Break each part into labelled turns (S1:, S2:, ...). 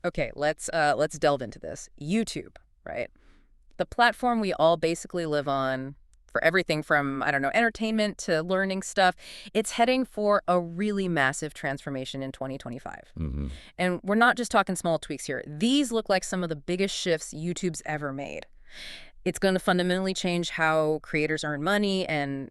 S1: Okay, let's delve into this. YouTube, right? The platform we all basically live on for everything from, I don't know, entertainment to learning stuff. It's heading for a really massive transformation in 2025.
S2: Hmm.
S1: And we're not just talking small tweaks here. These look like some of the biggest shifts YouTube's ever made. It's going to fundamentally change how creators earn money and,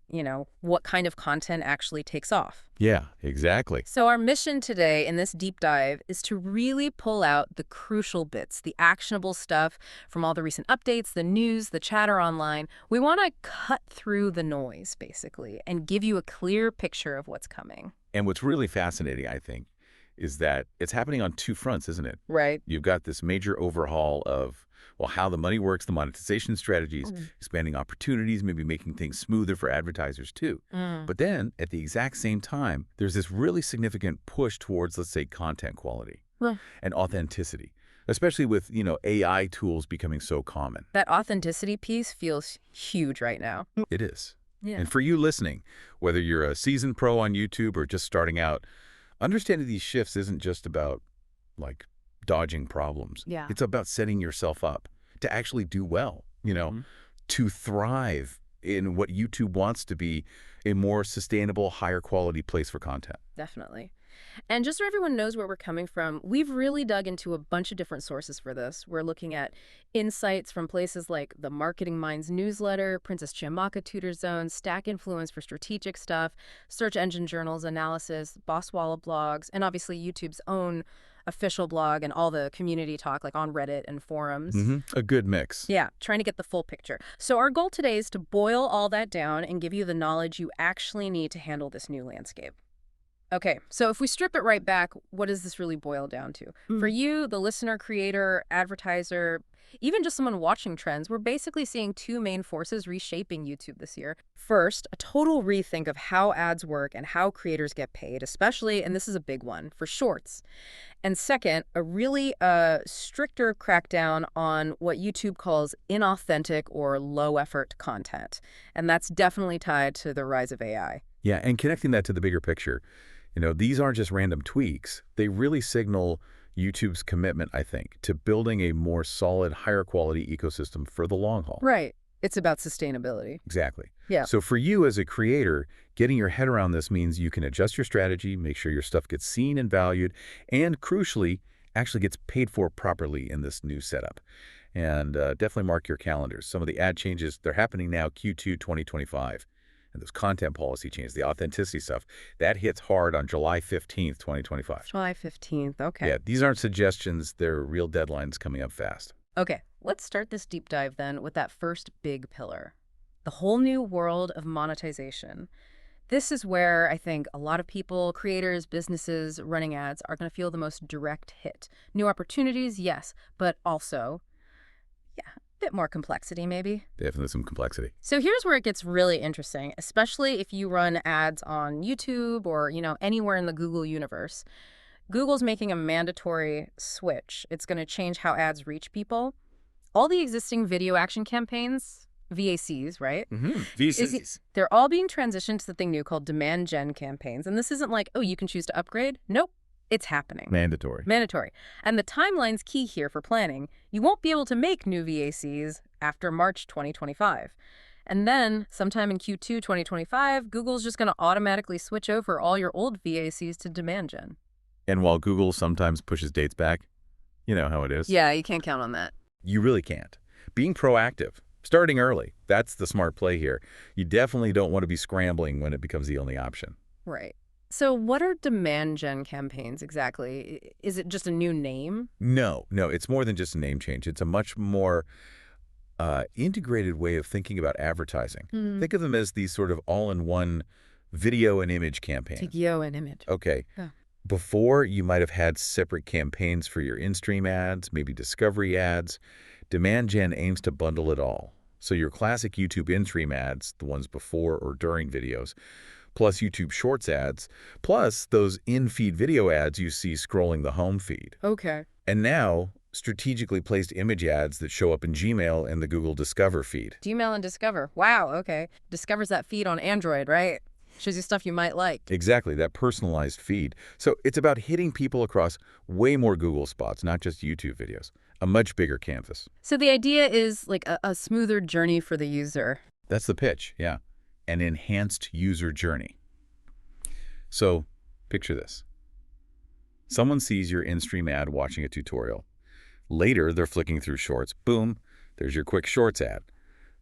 S1: what kind of content actually takes off.
S2: Yeah, exactly.
S1: So our mission today in this deep dive is to really pull out the crucial bits, the actionable stuff from all the recent updates, the news, the chatter online. We want to cut through the noise, basically, and give you a clear picture of what's coming.
S2: And what's really fascinating, I think, is that it's happening on two fronts, isn't it?
S1: Right.
S2: You've got this major overhaul of, well, how the money works, the monetization strategies, expanding opportunities, maybe making things smoother for advertisers too.
S1: Mm.
S2: But then, at the exact same time, there's this really significant push towards, let's say, content quality
S1: Well,
S2: and authenticity, especially with, AI tools becoming so common.
S1: that authenticity piece feels huge right now.
S2: It is.
S1: Yeah.
S2: And for you listening, whether you're a seasoned pro on YouTube or just starting out, understanding these shifts isn't just about, like, dodging problems.
S1: Yeah.
S2: It's about setting yourself up to actually do well,
S1: Mhm.
S2: to thrive in what YouTube wants to be a more sustainable, higher quality place for content.
S1: Definitely. And just so everyone knows where we're coming from, we've really dug into a bunch of different sources for this. We're looking at insights from places like the Marketing Minds newsletter, Princess Chiamaka Tutor Zone, Stack Influence for strategic stuff, Search Engine Journal's analysis, Bosswalla blogs, and obviously YouTube's own official blog and all the community talk like on Reddit and forums.
S2: A good mix.
S1: Yeah, trying to get the full picture. So our goal today is to boil all that down and give you the knowledge you actually need to handle this new landscape. Okay, so if we strip it right back, what does this really boil down to? For you, the listener, creator, advertiser, even just someone watching trends, we're basically seeing two main forces reshaping YouTube this year. First, a total rethink of how ads work and how creators get paid, especially, and this is a big one, for shorts. And second, a really stricter crackdown on what YouTube calls inauthentic or low-effort content. And that's definitely tied to the rise of AI.
S2: Yeah, and connecting that to the bigger picture, these aren't just random tweaks. They really signal YouTube's commitment, I think, to building a more solid, higher quality ecosystem for the long haul.
S1: Right. It's about sustainability.
S2: Exactly.
S1: Yeah.
S2: So for you as a creator, getting your head around this means you can adjust your strategy, make sure your stuff gets seen and valued, and crucially, actually gets paid for properly in this new setup. And definitely mark your calendars. Some of the ad changes, they're happening now, Q2 2025. And those content policy changes, the authenticity stuff, that hits hard on July 15th, 2025.
S1: July 15th. Okay.
S2: Yeah, these aren't suggestions. They're real deadlines coming up fast.
S1: Okay, let's start this deep dive then with that first big pillar, the whole new world of monetization. This is where I think a lot of people, creators, businesses running ads are going to feel the most direct hit. New opportunities, yes, but also, yeah, a bit more complexity maybe.
S2: Definitely some complexity.
S1: So here's where it gets really interesting, especially if you run ads on YouTube or, anywhere in the Google universe. Google's making a mandatory switch. It's going to change how ads reach people. All the existing video action campaigns, VACs, right? They're all being transitioned to something new called demand gen campaigns. And this isn't like, oh, you can choose to upgrade. Nope, it's happening.
S2: Mandatory.
S1: Mandatory. And the timeline's key here for planning. You won't be able to make new VACs after March 2025. And then, sometime in Q2 2025, Google's just going to automatically switch over all your old VACs to demand gen.
S2: And while Google sometimes pushes dates back, you know how it is.
S1: Yeah, you can't count on that.
S2: You really can't. Being proactive, starting early, that's the smart play here. You definitely don't want to be scrambling when it becomes the only option.
S1: Right. So what are demand gen campaigns exactly? Is it just a new name?
S2: No, it's more than just a name change. It's a much more integrated way of thinking about advertising. Think of them as these sort of all-in-one video and image campaigns.
S1: Video and image.
S2: Okay.
S1: Yeah.
S2: Before, you might have had separate campaigns for your in-stream ads, maybe discovery ads. Demand Gen aims to bundle it all. So your classic YouTube in-stream ads, the ones before or during videos, plus YouTube Shorts ads, plus those in-feed video ads you see scrolling the home feed.
S1: Okay.
S2: And now, strategically placed image ads that show up in Gmail and the Google Discover feed.
S1: Gmail and Discover. Wow, okay. Discover's that feed on Android, right? Shows you stuff you might like.
S2: Exactly, that personalized feed. So it's about hitting people across way more Google spots, not just YouTube videos. A much bigger canvas.
S1: So the idea is like a smoother journey for the user.
S2: That's the pitch, yeah. An enhanced user journey. So picture this. Someone sees your in-stream ad watching a tutorial. Later, they're flicking through Shorts. Boom, there's your quick Shorts ad.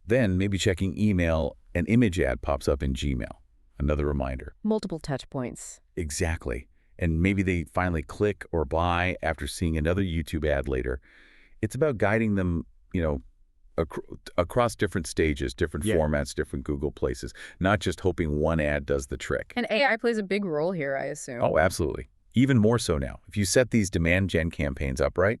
S2: Then, maybe checking email, an image ad pops up in Gmail. Another reminder.
S1: Multiple touch points.
S2: Exactly. And maybe they finally click or buy after seeing another YouTube ad later. It's about guiding them, across different stages, different formats, different Google places, not just hoping one ad does the trick.
S1: And AI plays a big role here, I assume.
S2: Oh, absolutely. Even more so now. If you set these demand gen campaigns up right,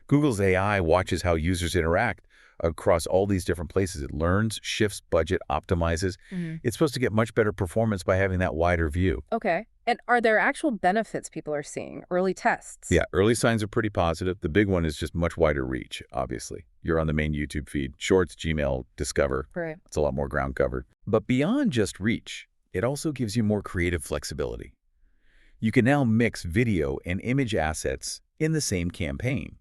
S2: Google's AI watches how users interact across all these different places. It learns, shifts budget, optimizes. It's supposed to get much better performance by having that wider view.
S1: Okay. And are there actual benefits people are seeing? Early tests?
S2: Yeah, early signs are pretty positive. The big one is just much wider reach, obviously. You're on the main YouTube feed, Shorts, Gmail, Discover.
S1: Right.
S2: It's a lot more ground covered. But beyond just reach, it also gives you more creative flexibility. You can now mix video and image assets in the same campaign.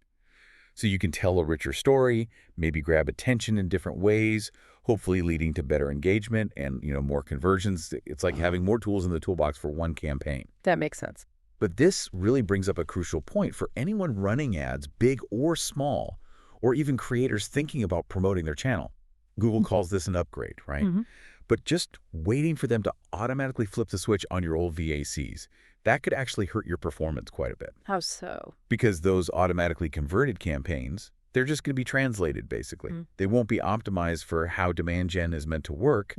S2: So you can tell a richer story, maybe grab attention in different ways, hopefully leading to better engagement and, more conversions. It's like having more tools in the toolbox for one campaign.
S1: That makes sense.
S2: But this really brings up a crucial point for anyone running ads, big or small, or even creators thinking about promoting their channel. Google calls this an upgrade, right? But just waiting for them to automatically flip the switch on your old VACs, that could actually hurt your performance quite a bit.
S1: How so?
S2: Because those automatically converted campaigns, they're just going to be translated, basically. They won't be optimized for how demand gen is meant to work.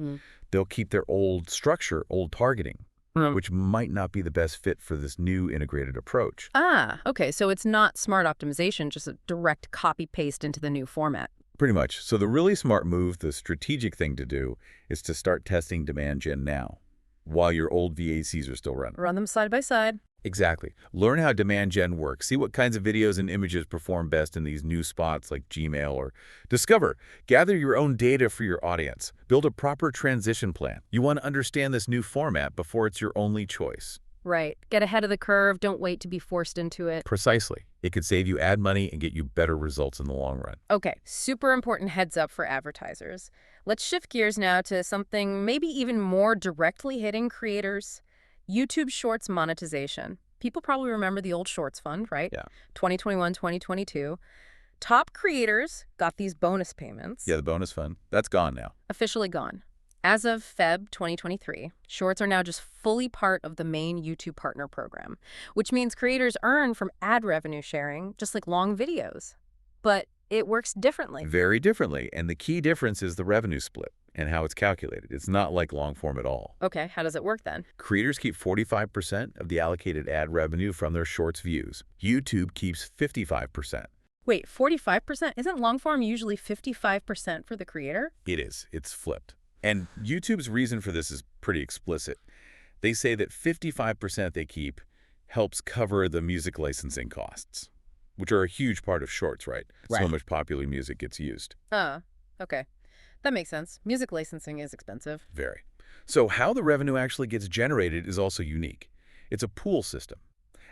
S2: They'll keep their old structure, old targeting, which might not be the best fit for this new integrated approach.
S1: Ah, okay. So it's not smart optimization, just a direct copy-paste into the new format.
S2: Pretty much. So the really smart move, the strategic thing to do, is to start testing demand gen now, while your old VACs are still running.
S1: Run them side by side.
S2: Exactly. Learn how demand gen works. See what kinds of videos and images perform best in these new spots like Gmail or Discover. Gather your own data for your audience. Build a proper transition plan. You want to understand this new format before it's your only choice.
S1: Right. Get ahead of the curve. Don't wait to be forced into it.
S2: Precisely. It could save you ad money and get you better results in the long run.
S1: Okay, super important heads up for advertisers. Let's shift gears now to something maybe even more directly hitting creators. YouTube Shorts monetization. People probably remember the old Shorts fund, right?
S2: Yeah.
S1: 2021, 2022. Top creators got these bonus payments.
S2: Yeah, the bonus fund. That's gone now.
S1: Officially gone. As of Feb 2023, Shorts are now just fully part of the main YouTube Partner Program, which means creators earn from ad revenue sharing, just like long videos. But it works differently.
S2: Very differently. And the key difference is the revenue split and how it's calculated. It's not like long form at all.
S1: Okay, how does it work then?
S2: Creators keep 45% of the allocated ad revenue from their Shorts views. YouTube keeps 55%.
S1: Wait, 45%? Isn't long form usually 55% for the creator?
S2: It is. It's flipped. And YouTube's reason for this is pretty explicit. They say that 55% they keep helps cover the music licensing costs, which are a huge part of Shorts, right? So much popular music gets used.
S1: Okay. That makes sense. Music licensing is expensive.
S2: Very. So how the revenue actually gets generated is also unique. It's a pool system.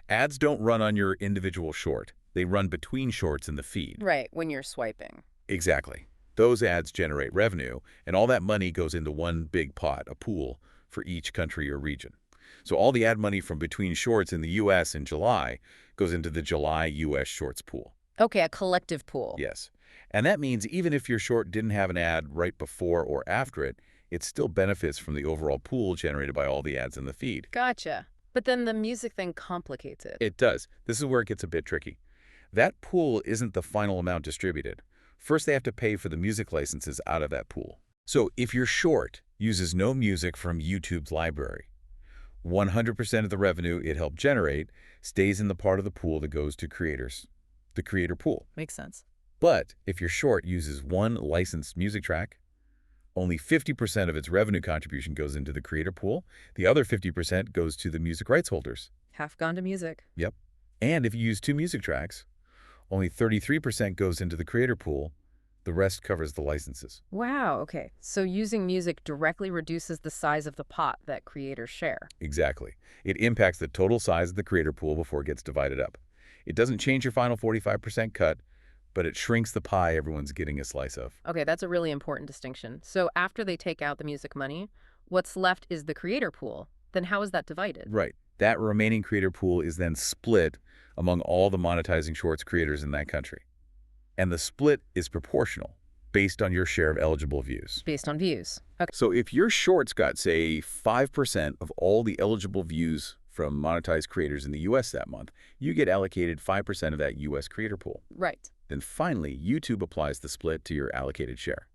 S2: Ads don't run on your individual short. They run between shorts in the feed.
S1: Right, when you're swiping.
S2: Exactly. Those ads generate revenue, and all that money goes into one big pot, a pool, for each country or region. So all the ad money from between shorts in the U.S. in July goes into the July U.S. Shorts pool.
S1: Okay, a collective pool.
S2: Yes. And that means even if your short didn't have an ad right before or after it, it still benefits from the overall pool generated by all the ads in the feed.
S1: Gotcha. But then the music thing complicates it.
S2: It does. This is where it gets a bit tricky. That pool isn't the final amount distributed. First, they have to pay for the music licenses out of that pool. So if your short uses no music from YouTube's library, 100% of the revenue it helped generate stays in the part of the pool that goes to creators, the creator pool.
S1: Makes sense.
S2: But if your short uses one licensed music track, only 50% of its revenue contribution goes into the creator pool. The other 50% goes to the music rights holders.
S1: Half gone to music.
S2: Yep. And if you use two music tracks, only 33% goes into the creator pool. The rest covers the licenses.
S1: Wow, okay. So using music directly reduces the size of the pot that creators share.
S2: Exactly. It impacts the total size of the creator pool before it gets divided up. It doesn't change your final 45% cut, but it shrinks the pie everyone's getting a slice of.
S1: Okay, that's a really important distinction. So after they take out the music money, what's left is the creator pool. Then how is that divided?
S2: Right. That remaining creator pool is then split among all the monetizing shorts creators in that country. And the split is proportional based on your share of eligible views.
S1: Based on views. Okay.
S2: So if your shorts got, say, 5% of all the eligible views from monetized creators in the US that month, you get allocated 5% of that US creator pool.
S1: Right.
S2: Then finally, YouTube applies the split to your allocated share.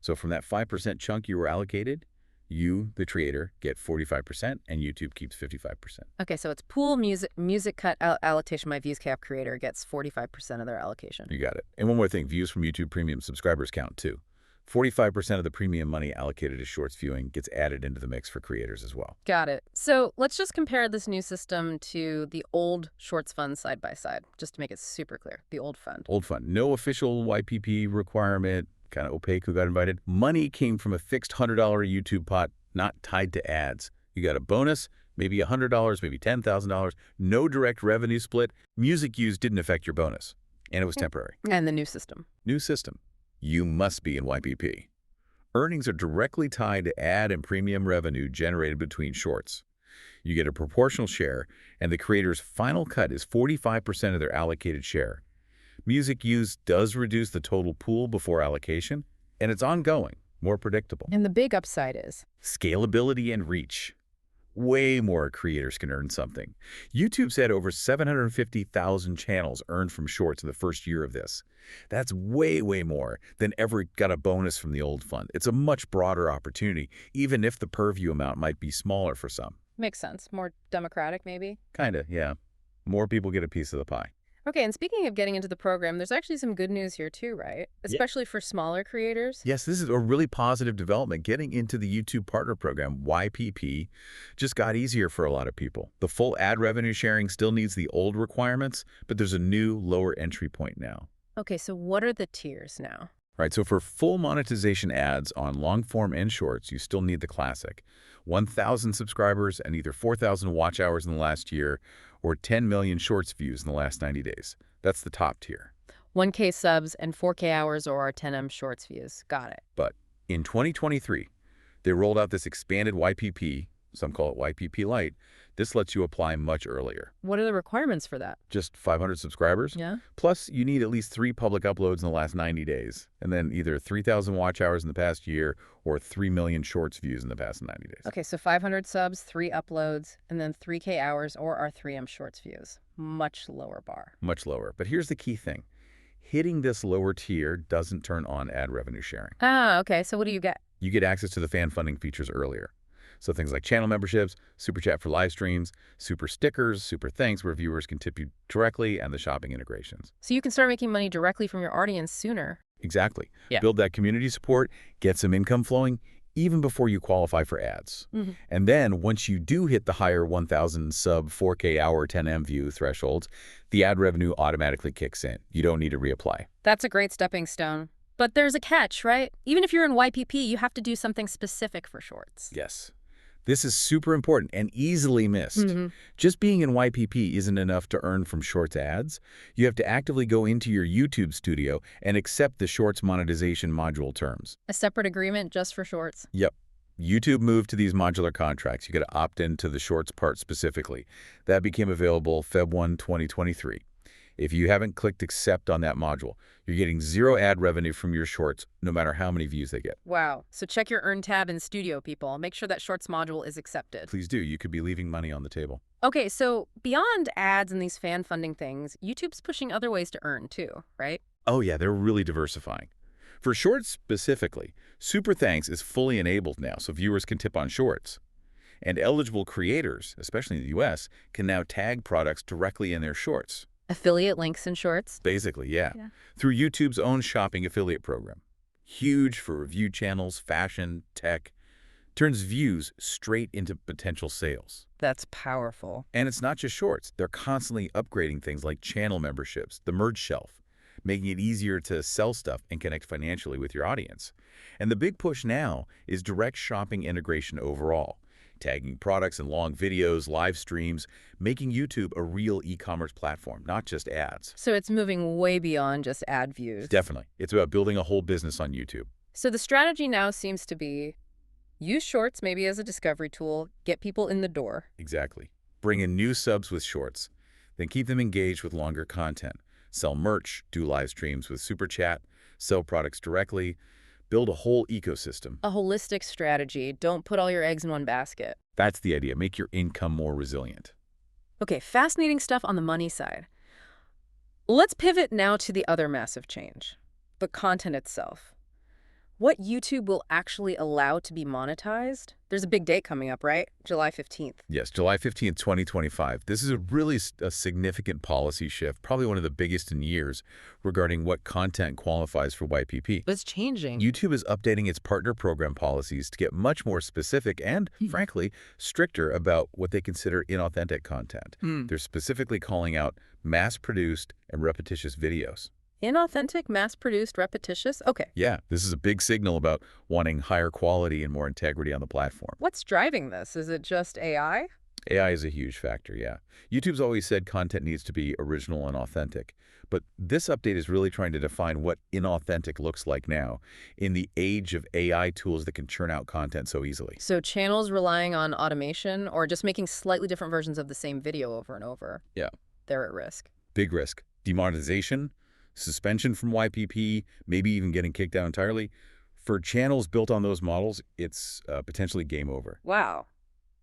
S2: So from that 5% chunk you were allocated, you, the creator, get 45% and YouTube keeps 55%.
S1: Okay, so it's pool music cut allocation. My views cap creator gets 45% of their allocation.
S2: You got it. And one more thing, views from YouTube Premium subscribers count too. 45% of the premium money allocated to shorts viewing gets added into the mix for creators as well.
S1: Got it. So let's just compare this new system to the old shorts fund side by side, just to make it super clear. The old fund.
S2: Old fund, no official YPP requirement, kind of opaque who got invited. Money came from a fixed $100 YouTube pot, not tied to ads. You got a bonus, maybe $100, maybe $10,000, no direct revenue split. Music views didn't affect your bonus, and it was temporary.
S1: And the new system.
S2: New system. You must be in YPP. Earnings are directly tied to ad and premium revenue generated between shorts. You get a proportional share, and the creator's final cut is 45% of their allocated share. Music use does reduce the total pool before allocation, and it's ongoing, more predictable.
S1: And the big upside is?
S2: Scalability and reach. Way more creators can earn something. YouTube said over 750,000 channels earned from shorts in the first year of this. That's way, way more than ever got a bonus from the old fund. It's a much broader opportunity, even if the per view amount might be smaller for some.
S1: Makes sense. More democratic, maybe?
S2: Kinda, yeah. More people get a piece of the pie.
S1: Okay, and speaking of getting into the program, there's actually some good news here too, right? Especially for smaller creators.
S2: Yes, this is a really positive development. Getting into the YouTube Partner Program, YPP, just got easier for a lot of people. The full ad revenue sharing still needs the old requirements, but there's a new lower entry point now.
S1: Okay, so what are the tiers now?
S2: Right, so for full monetization ads on long form and shorts, you still need the classic. 1,000 subscribers and either 4,000 watch hours in the last year or 10 million shorts views in the last 90 days. That's the top tier.
S1: 1K subs and 4K hours or our 10M shorts views. Got it.
S2: But in 2023, they rolled out this expanded YPP, some call it YPP Lite. This lets you apply much earlier.
S1: What are the requirements for that?
S2: Just 500 subscribers?
S1: Yeah.
S2: Plus, you need at least 3 public uploads in the last 90 days, and then either 3,000 watch hours in the past year or 3 million shorts views in the past 90 days.
S1: Okay, so 500 subs, 3 uploads, and then 3K hours or our 3M shorts views. Much lower bar.
S2: Much lower. But here's the key thing. Hitting this lower tier doesn't turn on ad revenue sharing.
S1: Ah, okay. So what do you get?
S2: You get access to the fan funding features earlier. So things like channel memberships, super chat for live streams, super stickers, super thanks where viewers can tip you directly, and the shopping integrations.
S1: So you can start making money directly from your audience sooner.
S2: Exactly.
S1: Yeah.
S2: Build that community support, get some income flowing, even before you qualify for ads.
S1: Mm-hmm.
S2: And then once you do hit the higher 1,000 sub 4K hour 10M view thresholds, the ad revenue automatically kicks in. You don't need to reapply.
S1: That's a great stepping stone. But there's a catch, right? Even if you're in YPP, you have to do something specific for shorts.
S2: Yes. This is super important and easily missed.
S1: Mm-hmm.
S2: Just being in YPP isn't enough to earn from Shorts ads. You have to actively go into your YouTube studio and accept the Shorts monetization module terms.
S1: A separate agreement just for shorts?
S2: Yep. YouTube moved to these modular contracts. You got to opt into the Shorts part specifically. That became available Feb 1, 2023. If you haven't clicked accept on that module, you're getting 0 ad revenue from your shorts, no matter how many views they get.
S1: Wow. So check your Earn tab in Studio, people. Make sure that shorts module is accepted.
S2: Please do. You could be leaving money on the table.
S1: Okay, so beyond ads and these fan funding things, YouTube's pushing other ways to earn too, right?
S2: Oh yeah, they're really diversifying. For shorts specifically, Super Thanks is fully enabled now, so viewers can tip on shorts. And eligible creators, especially in the US, can now tag products directly in their shorts.
S1: Affiliate links in shorts?
S2: Basically, yeah. Through YouTube's own shopping affiliate program. Huge for review channels, fashion, tech. Turns views straight into potential sales.
S1: That's powerful.
S2: And it's not just shorts. They're constantly upgrading things like channel memberships, the merge shelf. making it easier to sell stuff and connect financially with your audience. And the big push now is direct shopping integration overall, tagging products in long videos, live streams, making YouTube a real e-commerce platform, not just ads.
S1: So it's moving way beyond just ad views.
S2: Definitely. It's about building a whole business on YouTube.
S1: So the strategy now seems to be use Shorts maybe as a discovery tool, get people in the door.
S2: Exactly. Bring in new subs with Shorts, then keep them engaged with longer content. Sell merch, do live streams with Super Chat, sell products directly, build a whole ecosystem.
S1: A holistic strategy. Don't put all your eggs in one basket.
S2: That's the idea. Make your income more resilient.
S1: Okay, fascinating stuff on the money side. Let's pivot now to the other massive change, the content itself. What YouTube will actually allow to be monetized? There's a big date coming up, right? July 15th.
S2: Yes, July 15th, 2025. This is a significant policy shift, probably one of the biggest in years, regarding what content qualifies for YPP.
S1: But it's changing.
S2: YouTube is updating its partner program policies to get much more specific and, frankly, stricter about what they consider inauthentic content. They're specifically calling out mass-produced and repetitious videos.
S1: Inauthentic, mass-produced, repetitious? Okay.
S2: Yeah, this is a big signal about wanting higher quality and more integrity on the platform.
S1: What's driving this? Is it just AI?
S2: AI is a huge factor, yeah. YouTube's always said content needs to be original and authentic, but this update is really trying to define what inauthentic looks like now in the age of AI tools that can churn out content so easily.
S1: So channels relying on automation or just making slightly different versions of the same video over and over?
S2: Yeah.
S1: They're at risk.
S2: Big risk. Demonetization, suspension from YPP, maybe even getting kicked out entirely. For channels built on those models, it's potentially game over.
S1: Wow.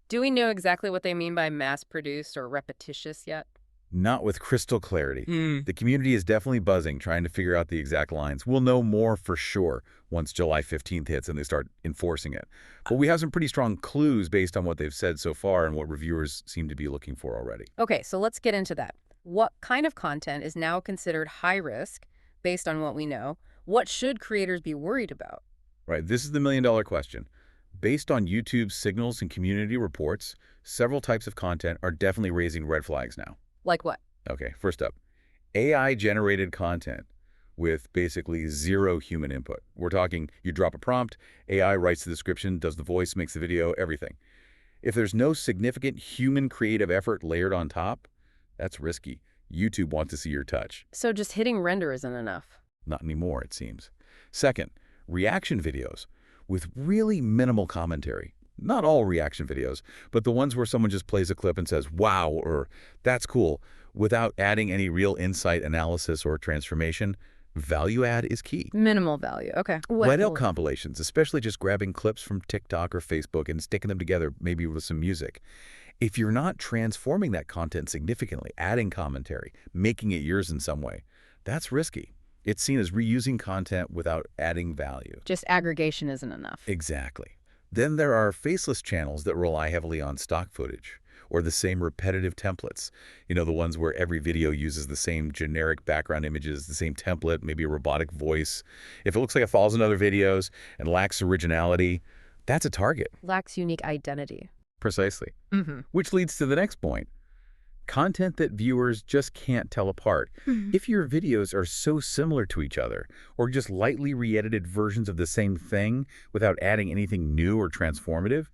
S1: Do we know exactly what they mean by mass-produced or repetitious yet?
S2: Not with crystal clarity. The community is definitely buzzing, trying to figure out the exact lines. We'll know more for sure once July 15th hits and they start enforcing it. But we have some pretty strong clues based on what they've said so far and what reviewers seem to be looking for already.
S1: Okay, so let's get into that. What kind of content is now considered high risk based on what we know? What should creators be worried about?
S2: Right, this is the million-dollar question. Based on YouTube's signals and community reports, several types of content are definitely raising red flags now.
S1: Like what?
S2: Okay, first up, AI-generated content with basically zero human input. We're talking you drop a prompt, AI writes the description, does the voice, makes the video, everything. If there's no significant human creative effort layered on top, that's risky. YouTube wants to see your touch.
S1: So just hitting render isn't enough.
S2: Not anymore, it seems. Second, reaction videos with really minimal commentary. Not all reaction videos, but the ones where someone just plays a clip and says, wow, or that's cool, without adding any real insight, analysis, or transformation. Value add is key.
S1: Minimal value, okay.
S2: Whiteout compilations, especially just grabbing clips from TikTok or Facebook and sticking them together, maybe with some music. If you're not transforming that content significantly, adding commentary, making it yours in some way, that's risky. It's seen as reusing content without adding value.
S1: Just aggregation isn't enough.
S2: Exactly. Then there are faceless channels that rely heavily on stock footage or the same repetitive templates. You know, the ones where every video uses the same generic background images, the same template, maybe a robotic voice. If it looks like it follows in other videos and lacks originality, that's a target.
S1: Lacks unique identity.
S2: Precisely. Which leads to the next point. Content that viewers just can't tell apart. If your videos are so similar to each other, or just lightly re-edited versions of the same thing without adding anything new or transformative,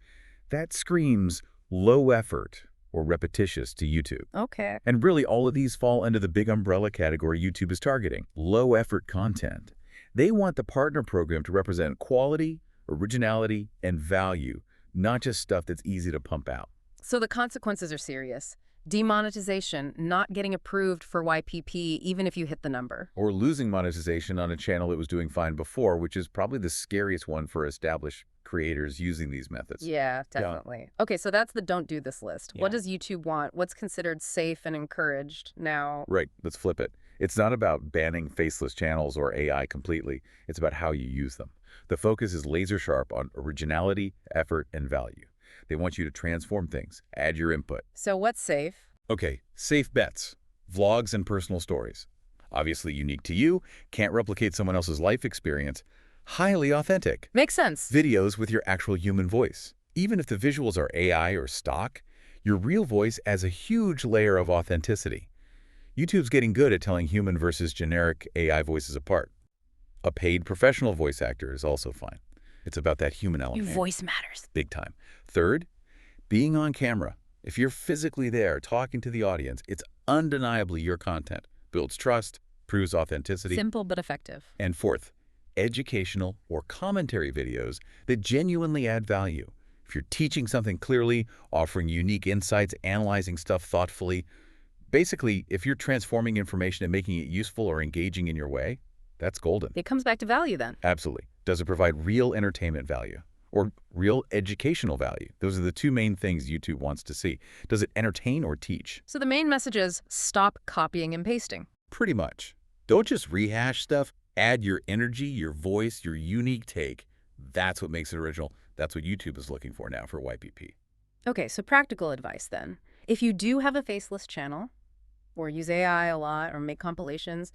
S2: that screams low effort or repetitious to YouTube.
S1: Okay.
S2: And really, all of these fall under the big umbrella category YouTube is targeting, low effort content. They want the partner program to represent quality, originality, and value, not just stuff that's easy to pump out.
S1: So the consequences are serious. Demonetization, not getting approved for YPP even if you hit the number.
S2: Or losing monetization on a channel that was doing fine before, which is probably the scariest one for established creators using these methods.
S1: Yeah, definitely. Okay, so that's the don't do this list.
S2: Yeah.
S1: What does YouTube want? What's considered safe and encouraged now?
S2: Right, let's flip it. It's not about banning faceless channels or AI completely. It's about how you use them. The focus is laser sharp on originality, effort, and value. They want you to transform things, add your input.
S1: So what's safe?
S2: Okay, safe bets. Vlogs and personal stories. Obviously unique to you, can't replicate someone else's life experience. Highly authentic.
S1: Makes sense.
S2: Videos with your actual human voice. Even if the visuals are AI or stock, your real voice adds a huge layer of authenticity. YouTube's getting good at telling human versus generic AI voices apart. A paid professional voice actor is also fine. It's about that human
S1: Your
S2: element.
S1: voice matters.
S2: Big time. Third, being on camera. If you're physically there talking to the audience, it's undeniably your content. Builds trust, proves authenticity.
S1: Simple but effective.
S2: And fourth, educational or commentary videos that genuinely add value. If you're teaching something clearly, offering unique insights, analyzing stuff thoughtfully, basically, if you're transforming information and making it useful or engaging in your way, that's golden.
S1: It comes back to value then.
S2: Absolutely. Does it provide real entertainment value or real educational value? Those are the two main things YouTube wants to see. Does it entertain or teach?
S1: So the main message is stop copying and pasting.
S2: Pretty much. Don't just rehash stuff. Add your energy, your voice, your unique take. That's what makes it original. That's what YouTube is looking for now for YPP.
S1: Okay, so practical advice then. If you do have a faceless channel, or use AI a lot, or make compilations,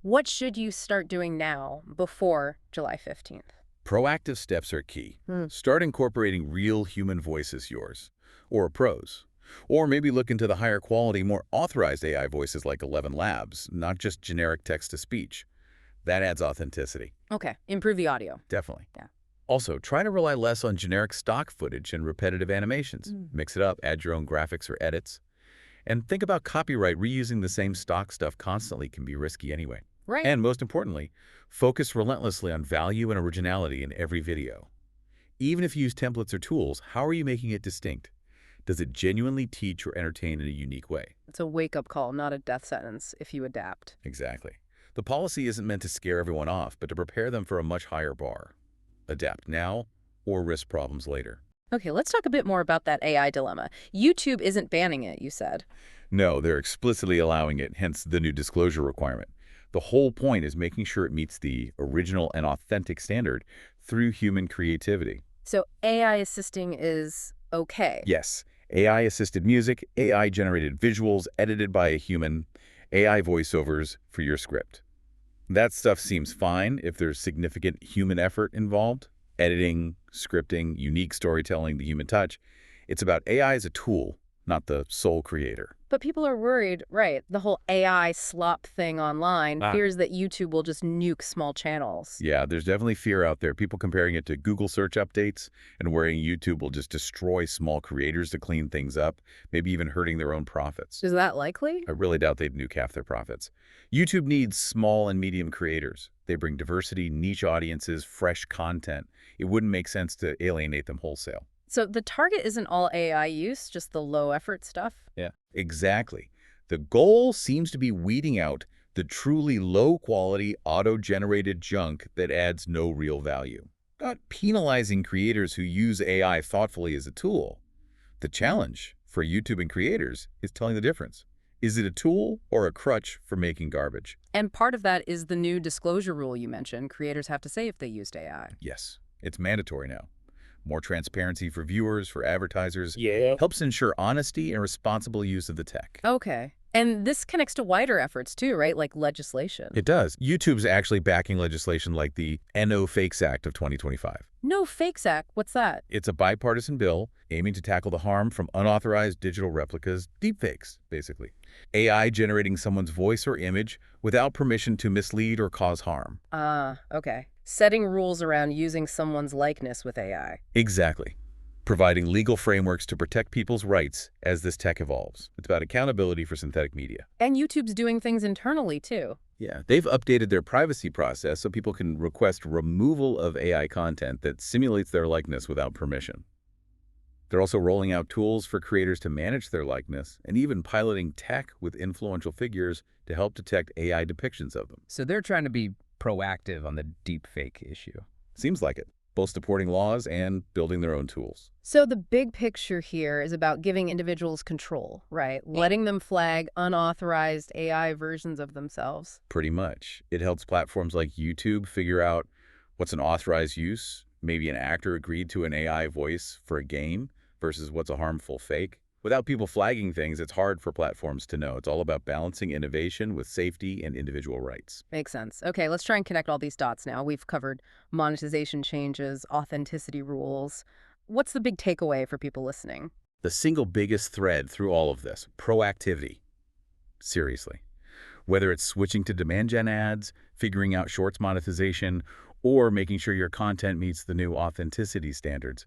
S1: what should you start doing now before July 15th?
S2: Proactive steps are key. Start incorporating real human voices yours, or a pro's. Or maybe look into the higher quality, more authorized AI voices like 11 Labs, not just generic text-to-speech. That adds authenticity.
S1: Okay, improve the audio.
S2: Definitely.
S1: Yeah.
S2: Also, try to rely less on generic stock footage and repetitive animations. Mix it up, add your own graphics or edits. And think about copyright. Reusing the same stock stuff constantly can be risky anyway.
S1: Right.
S2: And most importantly, focus relentlessly on value and originality in every video. Even if you use templates or tools, how are you making it distinct? Does it genuinely teach or entertain in a unique way?
S1: It's a wake-up call, not a death sentence if you adapt.
S2: Exactly. The policy isn't meant to scare everyone off, but to prepare them for a much higher bar. Adapt now or risk problems later.
S1: Okay, let's talk a bit more about that AI dilemma. YouTube isn't banning it, you said.
S2: No, they're explicitly allowing it, hence the new disclosure requirement. The whole point is making sure it meets the original and authentic standard through human creativity.
S1: So AI assisting is okay?
S2: Yes, AI-assisted music, AI-generated visuals edited by a human, AI voiceovers for your script. That stuff seems fine if there's significant human effort involved. Editing, scripting, unique storytelling, the human touch. It's about AI as a tool, not the sole creator.
S1: But people are worried, right? The whole AI slop thing online fears that YouTube will just nuke small channels.
S2: Yeah, there's definitely fear out there. People comparing it to Google search updates and worrying YouTube will just destroy small creators to clean things up, maybe even hurting their own profits.
S1: Is that likely?
S2: I really doubt they'd nuke half their profits. YouTube needs small and medium creators. They bring diversity, niche audiences, fresh content. It wouldn't make sense to alienate them wholesale.
S1: So the target isn't all AI use, just the low-effort stuff?
S2: Yeah, exactly. The goal seems to be weeding out the truly low-quality, auto-generated junk that adds no real value. Not penalizing creators who use AI thoughtfully as a tool. The challenge for YouTube and creators is telling the difference. Is it a tool or a crutch for making garbage?
S1: And part of that is the new disclosure rule you mentioned. Creators have to say if they used AI.
S2: Yes, it's mandatory now. More transparency for viewers, for advertisers.
S3: Yeah.
S2: Helps ensure honesty and responsible use of the tech.
S1: Okay. And this connects to wider efforts too, right? Like legislation.
S2: It does. YouTube's actually backing legislation like the No Fakes Act of 2025.
S1: No Fakes Act. What's that?
S2: It's a bipartisan bill aiming to tackle the harm from unauthorized digital replicas, deepfakes, basically. AI generating someone's voice or image without permission to mislead or cause harm.
S1: Okay. Setting rules around using someone's likeness with AI.
S2: Exactly. Providing legal frameworks to protect people's rights as this tech evolves. It's about accountability for synthetic media.
S1: And YouTube's doing things internally too.
S2: Yeah, they've updated their privacy process so people can request removal of AI content that simulates their likeness without permission. They're also rolling out tools for creators to manage their likeness and even piloting tech with influential figures to help detect AI depictions of them.
S3: So they're trying to be proactive on the deepfake issue.
S2: Seems like it, both supporting laws and building their own tools.
S1: So the big picture here is about giving individuals control, right? Letting them flag unauthorized AI versions of themselves.
S2: Pretty much. It helps platforms like YouTube figure out what's an authorized use. Maybe an actor agreed to an AI voice for a game versus what's a harmful fake. Without people flagging things, it's hard for platforms to know. It's all about balancing innovation with safety and individual rights.
S1: Makes sense. Okay, let's try and connect all these dots now. We've covered monetization changes, authenticity rules. What's the big takeaway for people listening?
S2: The single biggest thread through all of this, proactivity. Seriously. Whether it's switching to demand gen ads, figuring out shorts monetization, or making sure your content meets the new authenticity standards,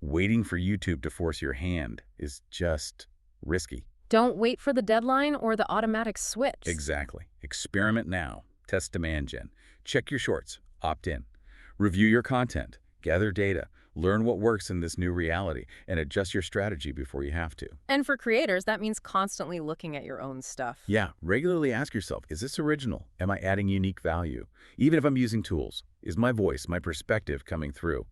S2: waiting for YouTube to force your hand is just risky.
S1: Don't wait for the deadline or the automatic switch.
S2: Exactly. Experiment now. Test demand gen. Check your shorts. Opt in. Review your content. Gather data. Learn what works in this new reality and adjust your strategy before you have to.
S1: And for creators, that means constantly looking at your own stuff.
S2: Yeah, regularly ask yourself, is this original? Am I adding unique value? Even if I'm using tools, is my voice, my perspective coming through?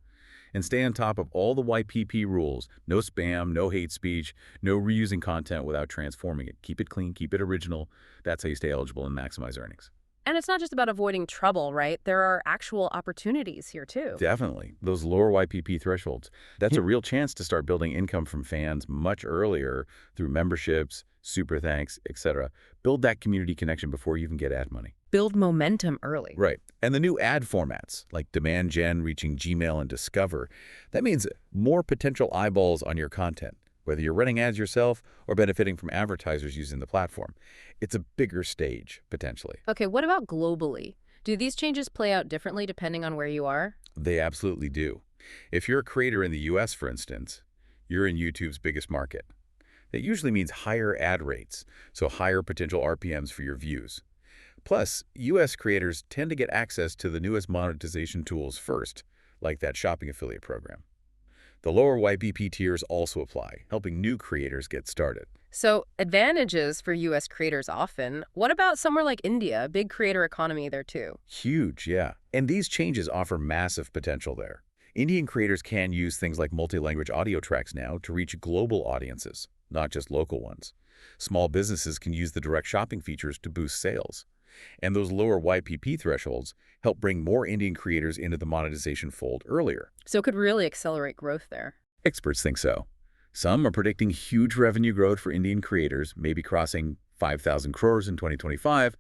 S2: And stay on top of all the YPP rules. No spam, no hate speech, no reusing content without transforming it. Keep it clean, keep it original. That's how you stay eligible and maximize earnings.
S1: And it's not just about avoiding trouble, right? There are actual opportunities here, too.
S2: Definitely. Those lower YPP thresholds. That's a real chance to start building income from fans much earlier through memberships, super thanks, etc. Build that community connection before you even get ad money.
S1: Build momentum early.
S2: Right. And the new ad formats, like demand gen reaching Gmail and Discover, that means more potential eyeballs on your content, whether you're running ads yourself or benefiting from advertisers using the platform. It's a bigger stage, potentially.
S1: Okay, what about globally? Do these changes play out differently depending on where you are?
S2: They absolutely do. If you're a creator in the US, for instance, you're in YouTube's biggest market. That usually means higher ad rates, so higher potential RPMs for your views. Plus, US creators tend to get access to the newest monetization tools first, like that shopping affiliate program. The lower YPP tiers also apply, helping new creators get started.
S1: So, advantages for US creators often. What about somewhere like India, a big creator economy there too?
S2: Huge, yeah. And these changes offer massive potential there. Indian creators can use things like multi-language audio tracks now to reach global audiences, not just local ones. Small businesses can use the direct shopping features to boost sales. And those lower YPP thresholds help bring more Indian creators into the monetization fold earlier.
S1: So it could really accelerate growth there.
S2: Experts think so. Some are predicting huge revenue growth for Indian creators, maybe crossing 5,000 crores in 2025,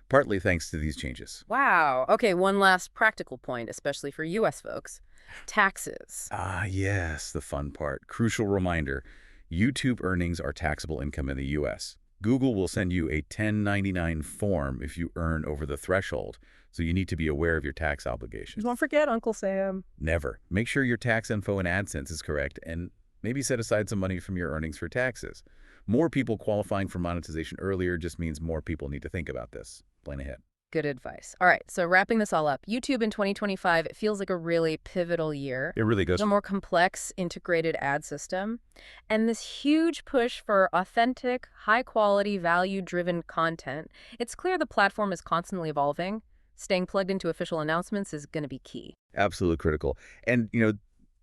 S2: partly thanks to these changes.
S1: Wow. Okay, one last practical point, especially for US folks. Taxes.
S2: Ah, yes, the fun part. Crucial reminder, YouTube earnings are taxable income in the US. Google will send you a 1099 form if you earn over the threshold, so you need to be aware of your tax obligations.
S1: Don't forget Uncle Sam.
S2: Never. Make sure your tax info in AdSense is correct, and maybe set aside some money from your earnings for taxes. More people qualifying for monetization earlier just means more people need to think about this. Plan ahead.
S1: Good advice. All right, so wrapping this all up, YouTube in 2025, it feels like a really pivotal year.
S2: It really goes.
S1: A more complex, integrated ad system, and this huge push for authentic, high-quality, value-driven content. It's clear the platform is constantly evolving. Staying plugged into official announcements is going to be key.
S2: Absolutely critical. And,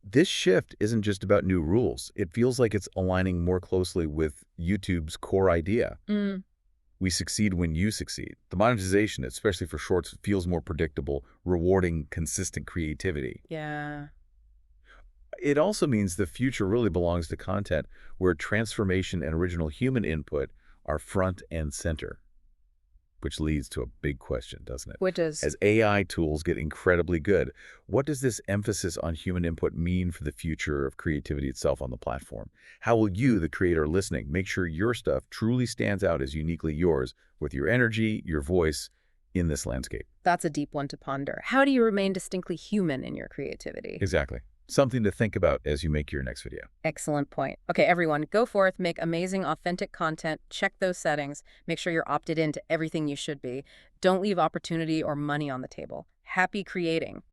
S2: this shift isn't just about new rules. It feels like it's aligning more closely with YouTube's core idea. We succeed when you succeed. The monetization, especially for shorts, feels more predictable, rewarding consistent creativity.
S1: Yeah.
S2: It also means the future really belongs to content where transformation and original human input are front and center. Which leads to a big question, doesn't it?
S1: Which is?
S2: As AI tools get incredibly good, what does this emphasis on human input mean for the future of creativity itself on the platform? How will you, the creator listening, make sure your stuff truly stands out as uniquely yours with your energy, your voice in this landscape?
S1: That's a deep one to ponder. How do you remain distinctly human in your creativity?
S2: Exactly. Something to think about as you make your next video.
S1: Excellent point. Okay, everyone, go forth, make amazing, authentic content, check those settings, make sure you're opted into everything you should be. Don't leave opportunity or money on the table. Happy creating.